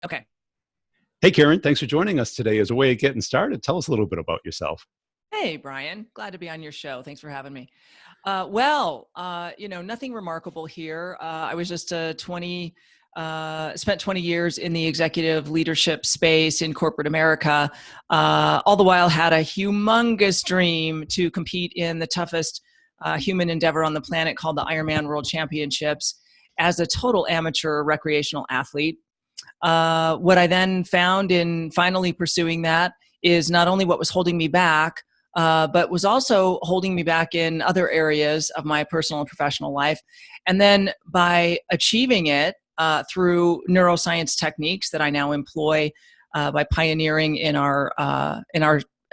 Okay. Hey, Karen, thanks for joining us today. As a way of getting started, tell us a little bit about yourself. Hey, Brian. Glad to be on your show. Thanks for having me. Nothing remarkable here. I was just spent 20 years in the executive leadership space in corporate America, all the while had a humongous dream to compete in the toughest human endeavor on the planet called the Ironman World Championships as a total amateur recreational athlete. What I then found in finally pursuing that is not only what was holding me back, but was also holding me back in other areas of my personal and professional life. And then by achieving it through neuroscience techniques that I now employ by pioneering in our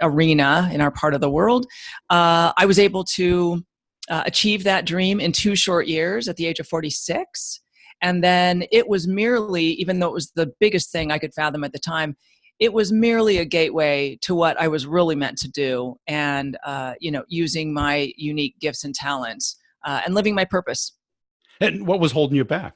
arena, in our part of the world, I was able to achieve that dream in 2 short years at the age of 46. And then it was merely, even though it was the biggest thing I could fathom at the time, it was merely a gateway to what I was really meant to do, and using my unique gifts and talents and living my purpose. And what was holding you back?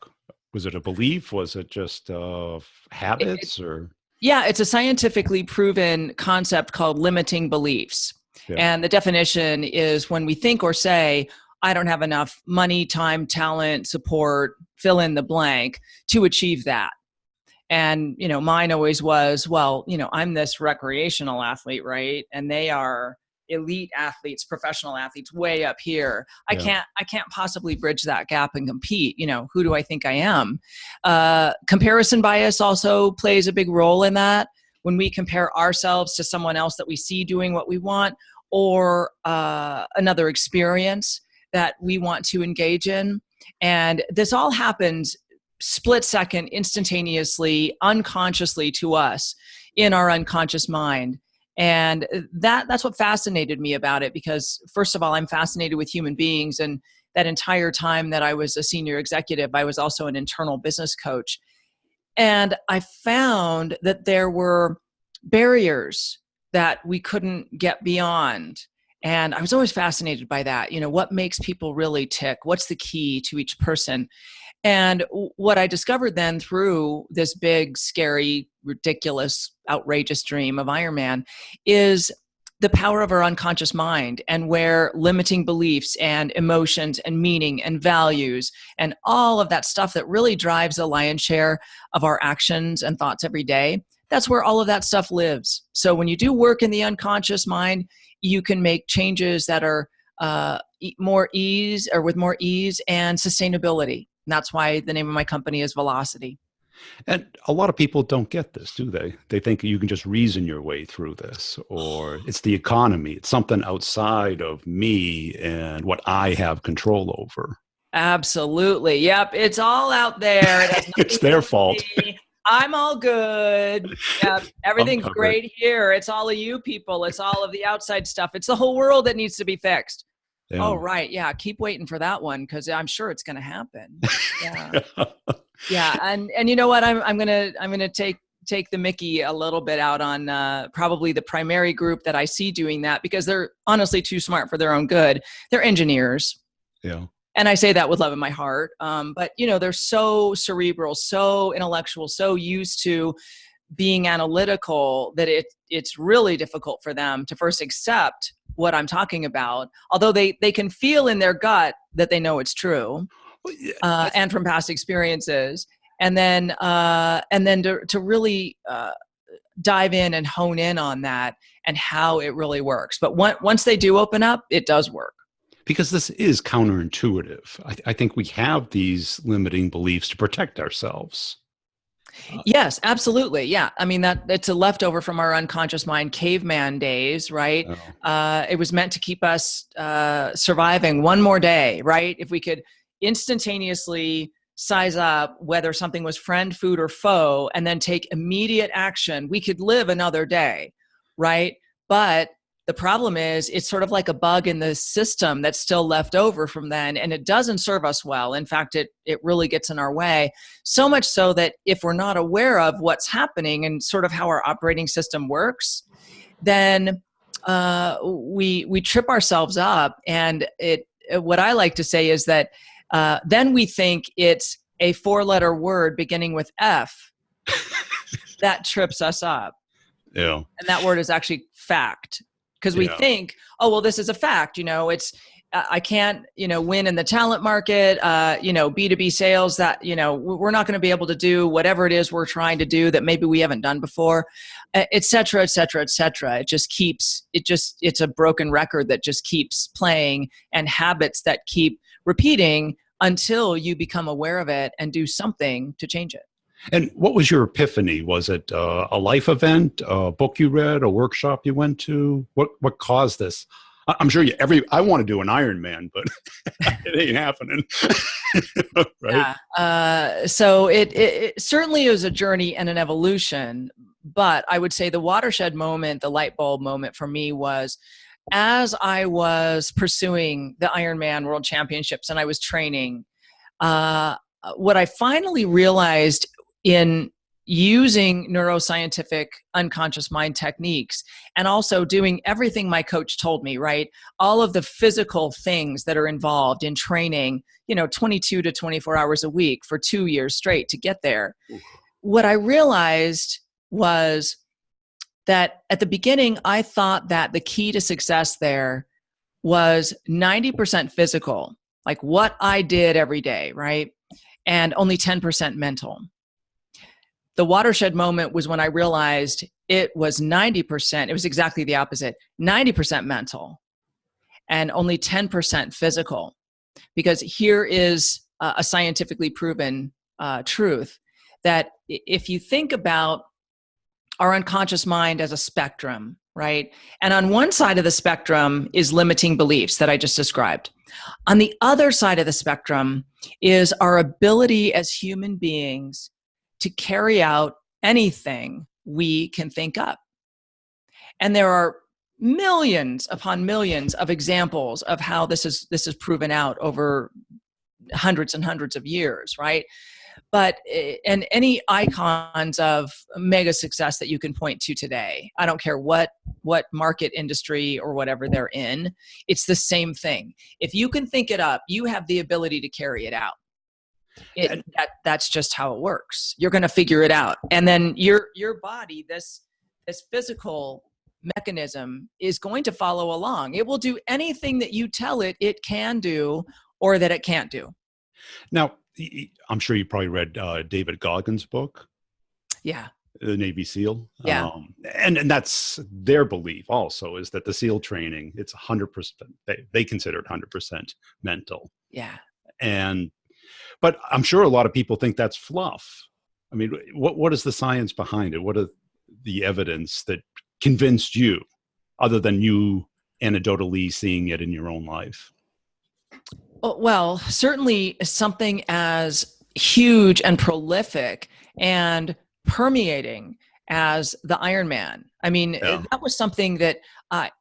Was it a belief? Was it just It, it, habits or? yeah, it's a scientifically proven concept called limiting beliefs. Yeah. And the definition is when we think or say, I don't have enough money, time, talent, support, fill in the blank to achieve that. And, mine always was, well, I'm this recreational athlete, right? And they are elite athletes, professional athletes way up here. I Yeah. can't possibly bridge that gap and compete. Who do I think I am? Comparison bias also plays a big role in that. When we compare ourselves to someone else that we see doing what we want, or another experience that we want to engage in. And this all happens split second, instantaneously, unconsciously to us in our unconscious mind. And that's what fascinated me about it, because first of all, I'm fascinated with human beings. And that entire time that I was a senior executive, I was also an internal business coach. And I found that there were barriers that we couldn't get beyond. And I was always fascinated by that. What makes people really tick? What's the key to each person? And what I discovered then through this big, scary, ridiculous, outrageous dream of Ironman is the power of our unconscious mind, and where limiting beliefs and emotions and meaning and values and all of that stuff that really drives the lion's share of our actions and thoughts every day, that's where all of that stuff lives. So when you do work in the unconscious mind, you can make changes that are more ease, or with more ease and sustainability. And that's why the name of my company is Velocity. And a lot of people don't get this, do they? They think you can just reason your way through this, or it's the economy. It's something outside of me and what I have control over. Absolutely. Yep. It's all out there. It has nothing It's to do their with fault. me. I'm all good. Yep. I'm Everything's covered. great here. It's all of you people. It's all of the outside stuff. It's the whole world that needs to be fixed. Oh, Yeah. right. Yeah. Keep waiting for that one, because I'm sure it's going to happen. Yeah. Yeah. And you know what? I'm gonna take the Mickey a little bit out on probably the primary group that I see doing that, because they're honestly too smart for their own good. They're engineers. Yeah. And I say that with love in my heart. But they're so cerebral, so intellectual, so used to being analytical that it's really difficult for them to first accept what I'm talking about. Although they can feel in their gut that they know it's true, Well, yeah, and from past experiences, and then to really dive in and hone in on that and how it really works. But once they do open up, it does work. because this is counterintuitive. I think we have these limiting beliefs to protect ourselves. Yes, absolutely. Yeah. I mean, that it's a leftover from our unconscious mind caveman days, right? Oh, It was meant to keep us surviving one more day, right? If we could instantaneously size up whether something was friend, food, or foe, and then take immediate action, we could live another day, right? But the problem is it's sort of like a bug in the system that's still left over from then, and it doesn't serve us well. In fact, it really gets in our way, so much so that if we're not aware of what's happening and sort of how our operating system works, then we trip ourselves up. And what I like to say is that then we think it's a 4-letter word beginning with F. that trips us up. Yeah. And that word is actually fact. Because we think, oh, well, this is a fact. It's, I can't, win in the talent market, B2B sales that, we're not going to be able to do whatever it is we're trying to do that maybe we haven't done before, et cetera, et cetera, et cetera. It's a broken record that just keeps playing, and habits that keep repeating until you become aware of it and do something to change it. And what was your epiphany? Was it a life event, a book you read, a workshop you went to? What caused this? I'm sure I want to do an Ironman, but it ain't happening. Right? Yeah. So it certainly is a journey and an evolution, but I would say the watershed moment, the light bulb moment for me was as I was pursuing the Ironman World Championships and I was training, what I finally realized in using neuroscientific unconscious mind techniques and also doing everything my coach told me, right? All of the physical things that are involved in training, 22 to 24 hours a week for 2 years straight to get there. What I realized was that at the beginning, I thought that the key to success there was 90% physical, like what I did every day, right? And only 10% mental. The watershed moment was when I realized it was 90%. It was exactly the opposite, 90% mental and only 10% physical. Because here is a scientifically proven truth that if you think about our unconscious mind as a spectrum, right? And on one side of the spectrum is limiting beliefs that I just described. On the other side of the spectrum is our ability as human beings to carry out anything we can think up. And there are millions upon millions of examples of how this is proven out over hundreds and hundreds of years, right? But, and any icons of mega success that you can point to today, I don't care what market industry or whatever they're in, it's the same thing. If you can think it up, you have the ability to carry it out. That's just how it works. You're going to figure it out. And then your body, this physical mechanism is going to follow along. It will do anything that you tell it can do or that it can't do. Now, I'm sure you probably read David Goggins' book. Yeah. The Navy SEAL. Yeah. And that's their belief also, is that the SEAL training, it's 100%, they consider it 100% mental. Yeah. But I'm sure a lot of people think that's fluff. I mean, what is the science behind it? What are the evidence that convinced you, other than you anecdotally seeing it in your own life? Well, certainly something as huge and prolific and permeating as the Ironman. I mean, that was something that, I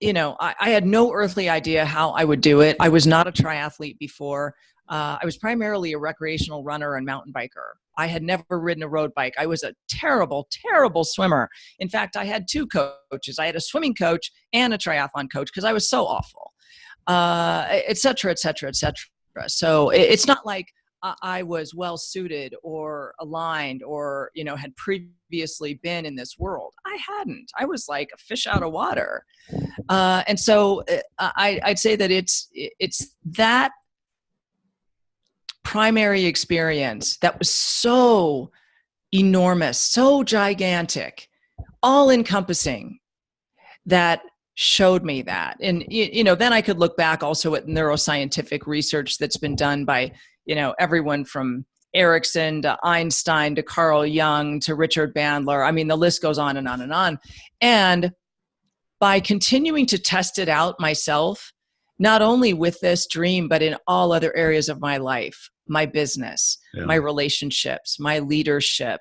had no earthly idea how I would do it. I was not a triathlete before. I was primarily a recreational runner and mountain biker. I had never ridden a road bike. I was a terrible, terrible swimmer. In fact, I had two coaches. I had a swimming coach and a triathlon coach because I was so awful, et cetera, et cetera, et cetera. So it's not like I was well suited or aligned or, had previously been in this world. I hadn't. I was like a fish out of water. And so I'd say that it's that primary experience that was so enormous, so gigantic, all encompassing, that showed me that. And, then I could look back also at neuroscientific research that's been done by, everyone from Erickson to Einstein to Carl Jung to Richard Bandler. I mean, the list goes on and on and on. And by continuing to test it out myself, not only with this dream, but in all other areas of my life, my business, my relationships, my leadership,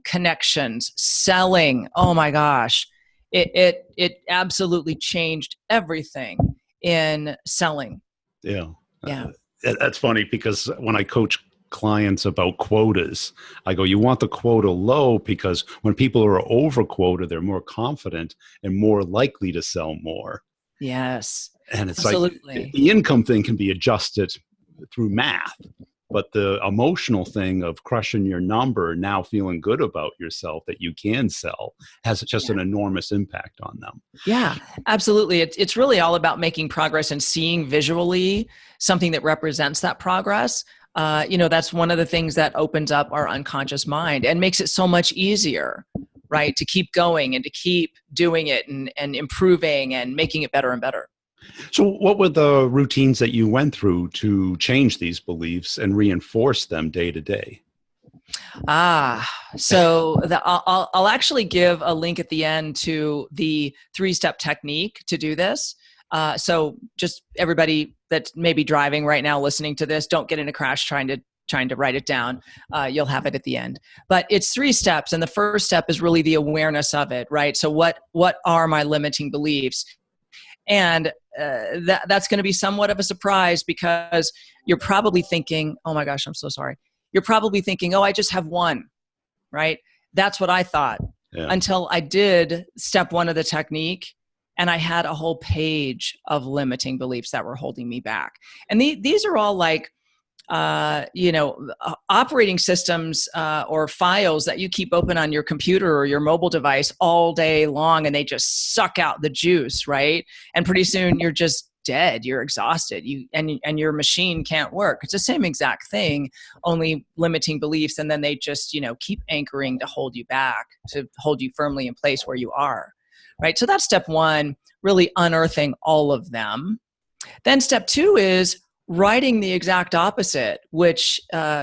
connections, selling. Oh my gosh. It absolutely changed everything in selling. Yeah. Yeah. That's funny, because when I coach clients about quotas, I go, you want the quota low because when people are over quota, they're more confident and more likely to sell more. Yes. And it's absolutely. like the income thing can be adjusted through math. but the emotional thing of crushing your number, now feeling good about yourself that you can sell, has just an enormous impact on them. Yeah, absolutely. It's really all about making progress and seeing visually something that represents that progress. That's one of the things that opens up our unconscious mind and makes it so much easier, right, to keep going and to keep doing it and improving and making it better and better. So what were the routines that you went through to change these beliefs and reinforce them day to day? So I'll actually give a link at the end to the 3-step technique to do this. So just everybody that's maybe driving right now, listening to this, don't get in a crash trying to write it down. You'll have it at the end. But it's 3 steps, and the first step is really the awareness of it, right? So what are my limiting beliefs? And that's going to be somewhat of a surprise, because you're probably thinking, oh my gosh, I'm so sorry. You're probably thinking, oh, I just have one, right? That's what I thought, until I did step 1 of the technique, and I had a whole page of limiting beliefs that were holding me back. And these are all like, operating systems or files that you keep open on your computer or your mobile device all day long, and they just suck out the juice, right? And pretty soon you're just dead, you're exhausted, and your machine can't work. It's the same exact thing, only limiting beliefs, and then they just, keep anchoring to hold you back, to hold you firmly in place where you are, right? So that's step 1, really unearthing all of them. Then step 2 is writing the exact opposite, which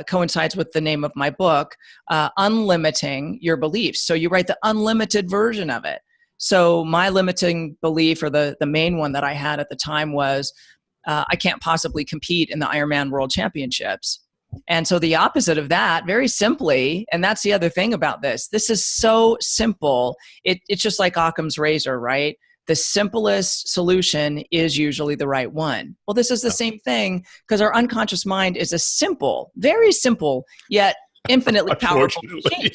coincides with the name of my book, Unlimiting Your Beliefs. So you write the unlimited version of it. So my limiting belief, or the main one that I had at the time, was I can't possibly compete in the Ironman World Championships. And so the opposite of that, very simply, and that's the other thing about this is so simple. It's just like Occam's razor, right? The simplest solution is usually the right one. Well, this is the same thing, because our unconscious mind is a simple, very simple, yet infinitely powerful machine,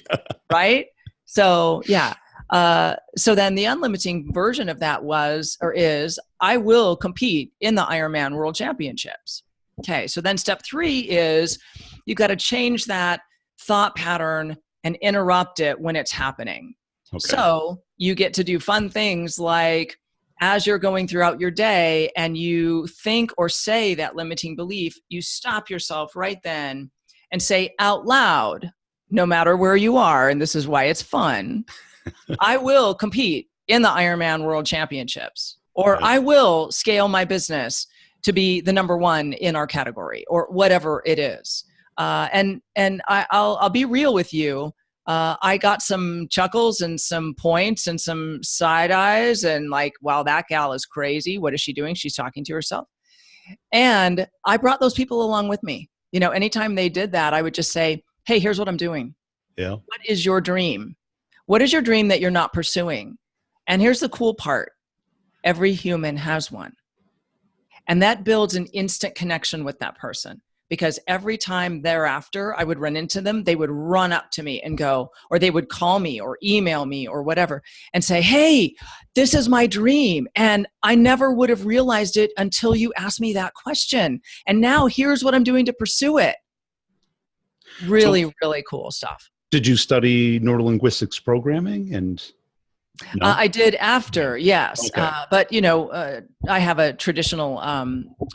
right? So, so then the unlimiting version of that is, I will compete in the Ironman World Championships. Okay, so then step 3 is you've got to change that thought pattern and interrupt it when it's happening. Okay. So you get to do fun things like, as you're going throughout your day and you think or say that limiting belief, you stop yourself right then and say out loud, no matter where you are, and this is why it's fun, I will compete in the Ironman World Championships, or I will scale my business to be the number 1 in our category, or whatever it is. And I'll be real with you. I got some chuckles and some points and some side eyes, and like, wow, that gal is crazy. What is she doing? She's talking to herself. And I brought those people along with me. Anytime they did that, I would just say, hey, here's what I'm doing. Yeah. What is your dream? What is your dream that you're not pursuing? And here's the cool part. Every human has one. And that builds an instant connection with that person. Because every time thereafter I would run into them, they would run up to me and go, or they would call me or email me or whatever and say, hey, this is my dream. And I never would have realized it until you asked me that question. And now here's what I'm doing to pursue it. Really, really cool stuff. Did you study neurolinguistics programming? No? I did after, yes. Okay. But, I have a traditional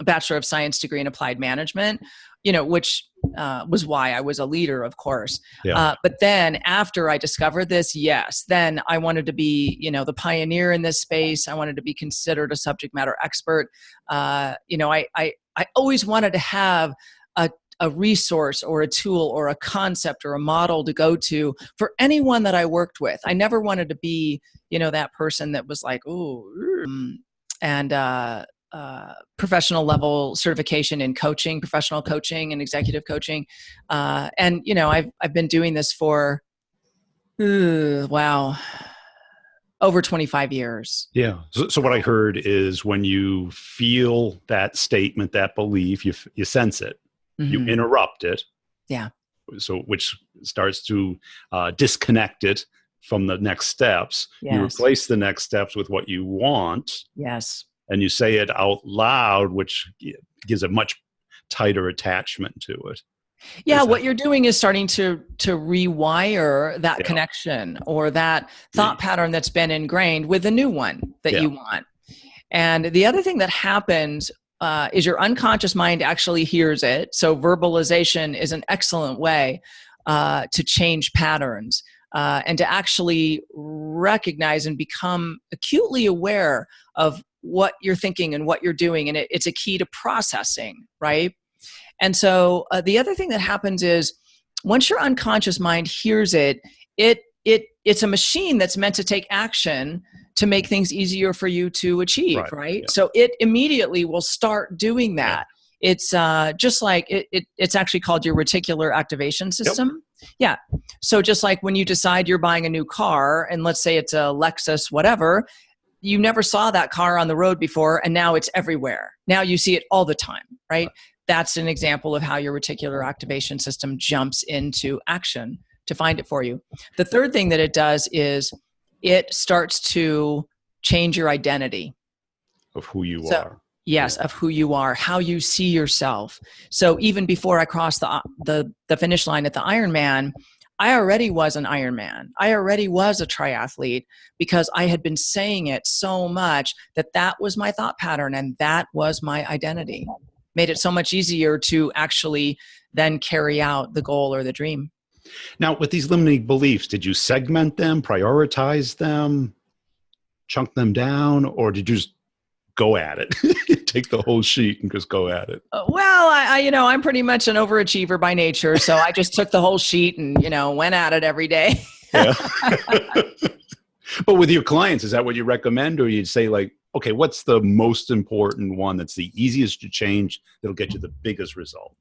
Bachelor of Science degree in applied management, which was why I was a leader, of course. Yeah. But then after I discovered this, yes, then I wanted to be, the pioneer in this space. I wanted to be considered a subject matter expert. I always wanted to have a resource or a tool or a concept or a model to go to for anyone that I worked with. I never wanted to be, that person that was like, professional level certification in coaching, professional coaching and executive coaching. I've been doing this for, over 25 years. Yeah. So what I heard is, when you feel that statement, that belief, you sense it. Mm-hmm. You interrupt it. Yeah. So which starts to disconnect it from the next steps. Yes. You replace the next steps with what you want. Yes. And you say it out loud, which gives a much tighter attachment to it. Yeah, what you're doing is starting to rewire that Yeah. connection or that thought pattern that's been ingrained with a new one that you want. And the other thing that happens is your unconscious mind actually hears it. So verbalization is an excellent way to change patterns and to actually recognize and become acutely aware of what you're thinking and what you're doing. And it's a key to processing, right? And so the other thing that happens is once your unconscious mind hears it, it's a machine that's meant to take action to make things easier for you to achieve, right? Yeah. So it immediately will start doing that. Yeah. It's just like it's actually called your reticular activation system. Yep. Yeah. So just like when you decide you're buying a new car, and let's say it's a Lexus, whatever, you never saw that car on the road before, and now it's everywhere. Now you see it all the time, right? That's an example of how your reticular activation system jumps into action to find it for you. The third thing that it does is it starts to change your identity. Of who you are. Yes, of who you are, how you see yourself. So even before I crossed the finish line at the Ironman, I already was an Ironman. I already was a triathlete because I had been saying it so much that was my thought pattern and that was my identity. Made it so much easier to actually then carry out the goal or the dream. Now, with these limiting beliefs, did you segment them, prioritize them, chunk them down, or did you just go at it? Take the whole sheet and just go at it? Well, I'm pretty much an overachiever by nature, so I just took the whole sheet and, went at it every day. Yeah. But with your clients, is that what you recommend? Or you'd say like, okay, what's the most important one that's the easiest to change that'll get you the biggest result?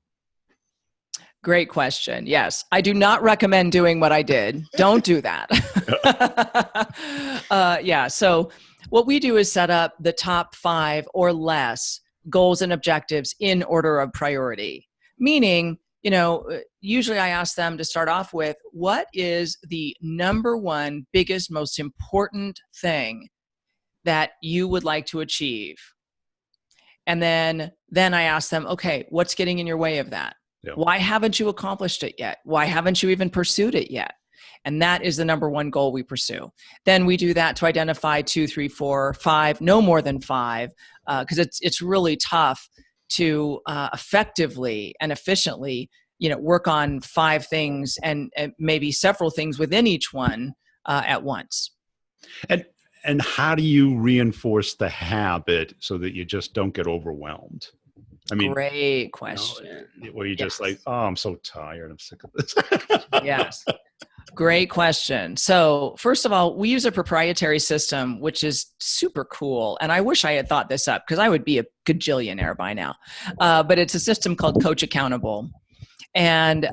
Great question. Yes. I do not recommend doing what I did. Don't do that. Yeah. So what we do is set up the top 5 or less goals and objectives in order of priority. Meaning, usually I ask them to start off with, what is the number one biggest, most important thing that you would like to achieve? And then I ask them, okay, what's getting in your way of that? Yeah. Why haven't you accomplished it yet? Why haven't you even pursued it yet? And that is the number one goal we pursue. Then we do that to identify 2, 3, 4, 5, no more than 5, because it's really tough to effectively and efficiently, work on 5 things and maybe several things within each one at once. And how do you reinforce the habit so that you just don't get overwhelmed? I mean, great question. Where you're just like, oh, I'm so tired. I'm sick of this. Yes. Great question. So first of all, we use a proprietary system, which is super cool. And I wish I had thought this up because I would be a gajillionaire by now. But it's a system called Coach Accountable. And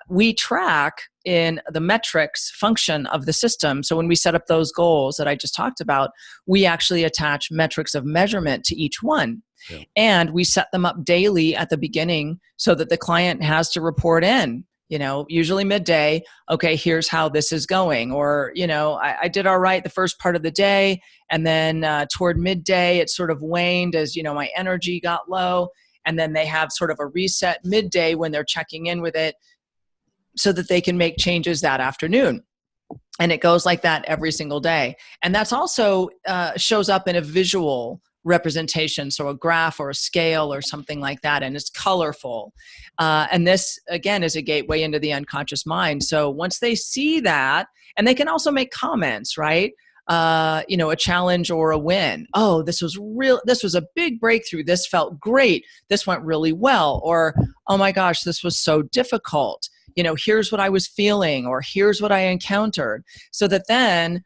we track in the metrics function of the system. So when we set up those goals that I just talked about, we actually attach metrics of measurement to each one. Yeah. And we set them up daily at the beginning so that the client has to report in, usually midday, okay, here's how this is going. Or, I did all right the first part of the day. And then toward midday, it sort of waned as, my energy got low. And then they have sort of a reset midday when they're checking in with it so that they can make changes that afternoon. And it goes like that every single day. And that's also shows up in a visual representation, so a graph or a scale or something like that, and it's colorful. And this, again, is a gateway into the unconscious mind. So once they see that, and they can also make comments, right? A challenge or a win. Oh, this was a big breakthrough. This felt great. This went really well. Or, oh my gosh, this was so difficult. Here's what I was feeling, or here's what I encountered. So that then,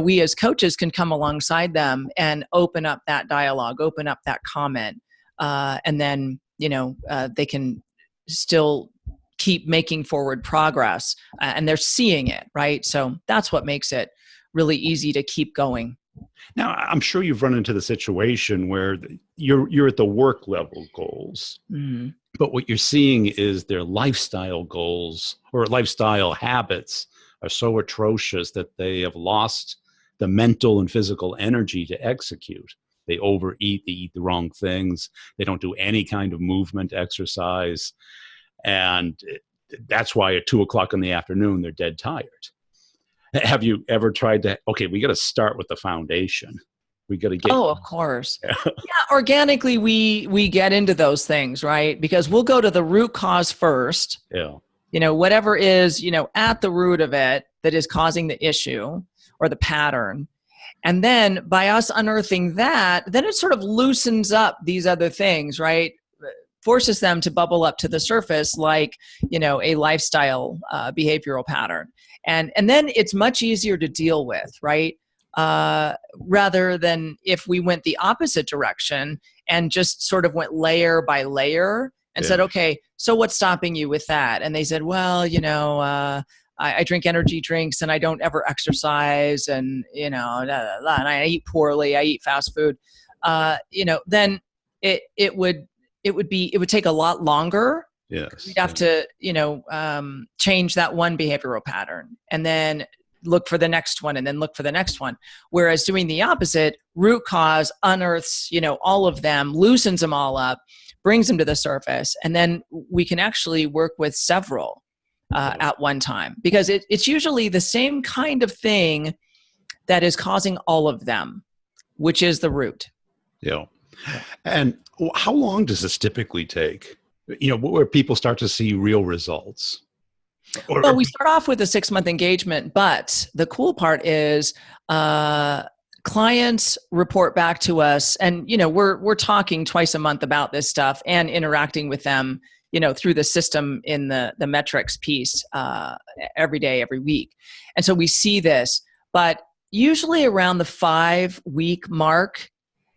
we as coaches can come alongside them and open up that dialogue, open up that comment. And then, they can still keep making forward progress and they're seeing it, right? So that's what makes it really easy to keep going. Now, I'm sure you've run into the situation where you're at the work level goals, mm-hmm. but what you're seeing is their lifestyle goals or lifestyle habits are so atrocious that they have lost the mental and physical energy to execute. They overeat, they eat the wrong things, they don't do any kind of movement, exercise. And that's why at 2:00 in the afternoon, they're dead tired. Have you ever tried to, okay, we got to start with the foundation. We got to get. Oh, of course. Yeah, organically we get into those things, right? Because we'll go to the root cause first. Yeah. Whatever is, at the root of it that is causing the issue or the pattern. And then by us unearthing that, then it sort of loosens up these other things, right? Forces them to bubble up to the surface like, a lifestyle behavioral pattern. And then it's much easier to deal with, right? Rather than if we went the opposite direction and just sort of went layer by layer and said, okay, so what's stopping you with that? And they said, well, I drink energy drinks and I don't ever exercise and, and I eat poorly, I eat fast food. Then it would take a lot longer. Yes. We'd have to, change that one behavioral pattern and then look for the next one and then look for the next one. Whereas doing the opposite, root cause unearths, all of them, loosens them all up, brings them to the surface. And then we can actually work with several at one time because it's usually the same kind of thing that is causing all of them, which is the root. Yeah. And how long does this typically take? Where people start to see real results? Well, we start off with a 6-month engagement, but the cool part is clients report back to us, and we're talking twice a month about this stuff and interacting with them, through the system in the metrics piece every day, every week, and so we see this. But usually around the 5-week mark,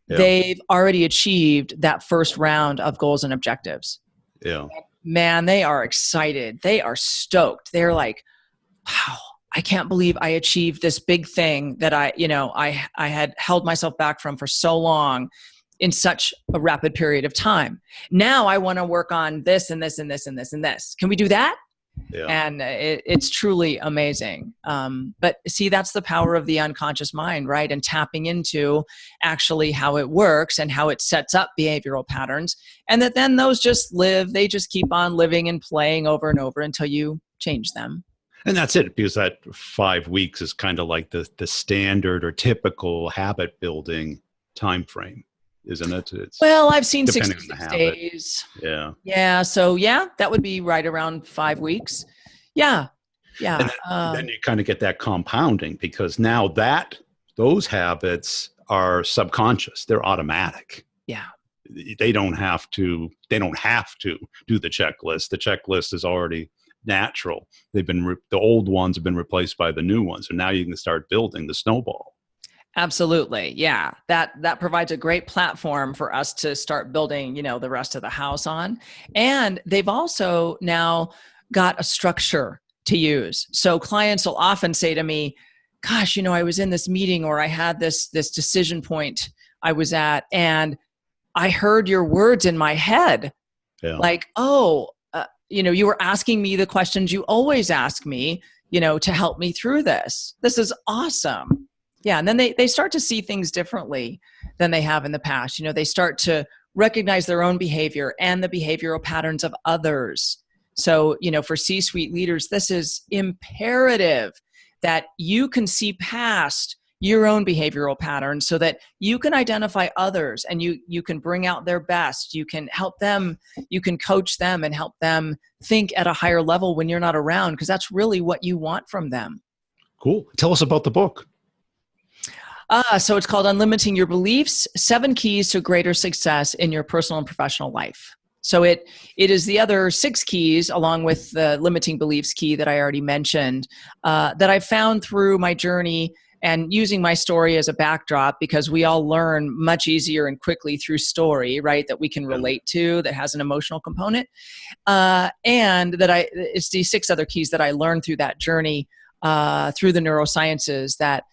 they've already achieved that first round of goals and objectives. Yeah. Man, they are excited. They are stoked. They're like, wow, I can't believe I achieved this big thing that I had held myself back from for so long in such a rapid period of time. Now I want to work on this and this and this and this and this. Can we do that? Yeah. And it's truly amazing. But see, that's the power of the unconscious mind, right? And tapping into actually how it works and how it sets up behavioral patterns. And that then those just they just keep on living and playing over and over until you change them. And that's it, because that 5 weeks is kind of like the standard or typical habit building time frame, isn't it? Well, I've seen 66 days. Yeah. Yeah. So that would be right around 5 weeks. Yeah. Yeah. And then you kind of get that compounding, because now those habits are subconscious. They're automatic. Yeah. They don't have to do the checklist. The checklist is already natural. The old ones have been replaced by the new ones. And now you can start building the snowball. Absolutely. Yeah. That provides a great platform for us to start building, the rest of the house on. And they've also now got a structure to use. So clients will often say to me, gosh, I was in this meeting, or I had this decision point I was at, and I heard your words in my head. Yeah. Like, you were asking me the questions you always ask me, to help me through this. This is awesome. Yeah. And then they start to see things differently than they have in the past. They start to recognize their own behavior and the behavioral patterns of others. So, for C-suite leaders, this is imperative that you can see past your own behavioral patterns so that you can identify others and you can bring out their best. You can help them, you can coach them and help them think at a higher level when you're not around, because that's really what you want from them. Cool. Tell us about the book. So it's called Unlimiting Your Beliefs, 7 Keys to Greater Success in Your Personal and Professional Life. So it is the other 6 keys, along with the limiting beliefs key that I already mentioned, that I found through my journey and using my story as a backdrop, because we all learn much easier and quickly through story, right? That we can relate to, that has an emotional component. And that it's these 6 other keys that I learned through that journey, through the neurosciences that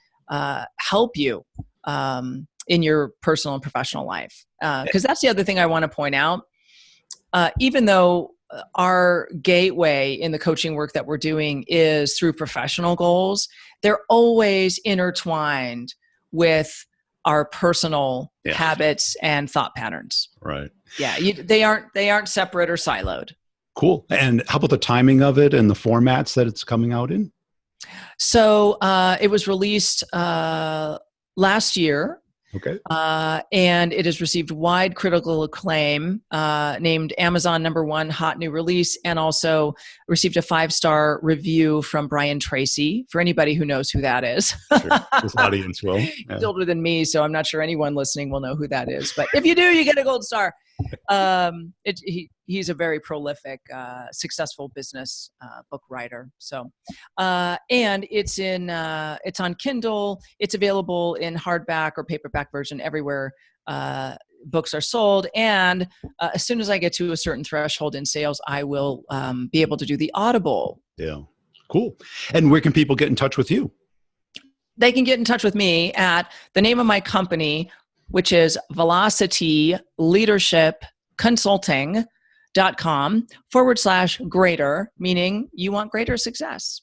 help you in your personal and professional life. Because that's the other thing I want to point out. Even though our gateway in the coaching work that we're doing is through professional goals, they're always intertwined with our personal habits and thought patterns. Right. Yeah, they aren't separate or siloed. Cool. And how about the timing of it and the formats that it's coming out in? So it was released last year. Okay. And it has received wide critical acclaim, named Amazon #1 hot new release, and also received a 5-star review from Brian Tracy, for anybody who knows who that is. Sure. This audience will. Yeah. He's older than me, so I'm not sure anyone listening will know who that is. But if you do, you get a gold star. He's a very prolific, successful business book writer. So, and it's on Kindle. It's available in hardback or paperback version everywhere books are sold. And as soon as I get to a certain threshold in sales, I will be able to do the Audible. Yeah, cool. And where can people get in touch with you? They can get in touch with me at the name of my company, which is Velocity Leadership Consulting.com /greater, meaning you want greater success.